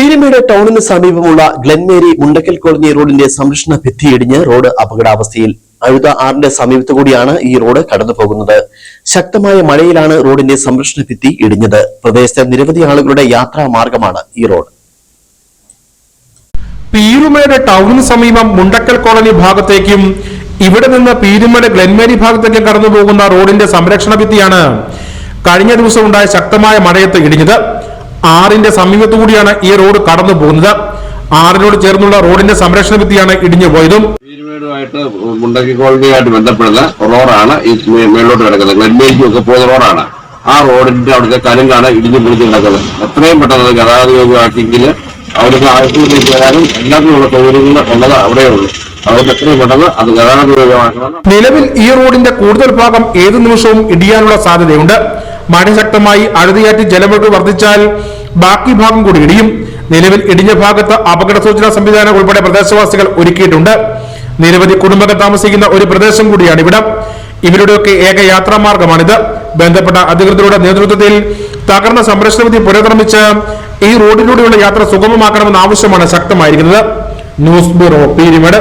പീരുമേട് ടൗണിന് സമീപമുള്ള ഗ്ലെൻമേരി മുണ്ടക്കൽ കോളനി റോഡിന്റെ സംരക്ഷണ ഭിത്തി ഇടിഞ്ഞ് റോഡ് അപകടാവസ്ഥയിൽ. അഴുത ആറിന്റെ സമീപത്തുകൂടിയാണ് ഈ റോഡ് കടന്നുപോകുന്നത്. ശക്തമായ മഴയിലാണ് റോഡിന്റെ സംരക്ഷണ ഭിത്തി ഇടിഞ്ഞത്. പ്രദേശത്തെ നിരവധി ആളുകളുടെ യാത്രാ മാർഗമാണ് ഈ റോഡ്. പീരുമേട് ടൗണിന് സമീപം മുണ്ടക്കൽ കോളനി ഭാഗത്തേക്കും ഇവിടെ നിന്ന് പീരുമേട് ഗ്ലെൻമേരി ഭാഗത്തേക്കും കടന്നുപോകുന്ന റോഡിന്റെ സംരക്ഷണ ഭിത്തിയാണ് കഴിഞ്ഞ ദിവസം ഉണ്ടായ ശക്തമായ മഴയത്ത് ഇടിഞ്ഞത്. ആറിന്റെ സമീപത്തുകൂടിയാണ് ഈ റോഡ് കടന്നു പോകുന്നത്. ആറിനോട് ചേർന്നുള്ള റോഡിന്റെ സംരക്ഷണ ഭിത്തിയാണ് ഇടിഞ്ഞു പോയതും. പീരുമേടുമായിട്ട് മുണ്ടക്കൽ കോളനിയുമായിട്ട് ബന്ധപ്പെടുന്ന റോഡാണ് ഈ മേലോട്ട് കിടക്കുന്നത്. ഗ്ലെൻമേരിക്കൊക്കെ പോകുന്ന റോഡാണ്. ആ റോഡിന്റെ അവിടുത്തെ കലുങ്കാണ് ഇടിഞ്ഞു പൊളിച്ച് കിടക്കുന്നത്. എത്രയും പെട്ടെന്ന് ഗതാഗത യോഗ്യമാക്കിയെങ്കിൽ അവർക്ക് ആശുപത്രിയിൽ വരാനും എല്ലാത്തിനുള്ള സൗകര്യങ്ങൾ ഉള്ളത് അവിടെയുള്ളൂ. അവർക്ക് എത്രയും പെട്ടെന്ന് അത് ഗതാഗത യോഗ്യമാക്കണം. നിലവിൽ ഈ റോഡിന്റെ കൂടുതൽ ഭാഗം ഏതു നിമിഷവും ഇടിയാനുള്ള സാധ്യതയുണ്ട്. മഴ ശക്തമായി അഴുതിയാറ്റി ജലമൊഴുക്ക് വർദ്ധിച്ചാൽ ബാക്കി ഭാഗം കൂടി ഇടിയും. നിലവിൽ ഇടിഞ്ഞ ഭാഗത്ത് അപകട സൂചനാ സംവിധാനം ഉൾപ്പെടെ പ്രദേശവാസികൾ ഒരുക്കിയിട്ടുണ്ട്. നിരവധി കുടുംബങ്ങൾ താമസിക്കുന്ന ഒരു പ്രദേശം കൂടിയാണ് ഇവിടം. ഇവരുടെയൊക്കെ ഏക യാത്രാമാർഗമാണിത്. ബന്ധപ്പെട്ട അധികൃതരുടെ നേതൃത്വത്തിൽ തകർന്ന സംരക്ഷണ ഭിത്തി പുനർനിർമ്മിച്ച് ഈ റോഡിലൂടെയുള്ള യാത്ര സുഗമമാക്കണമെന്ന ആവശ്യമാണ് ശക്തമായിരിക്കുന്നത്. News bureau, Peermade.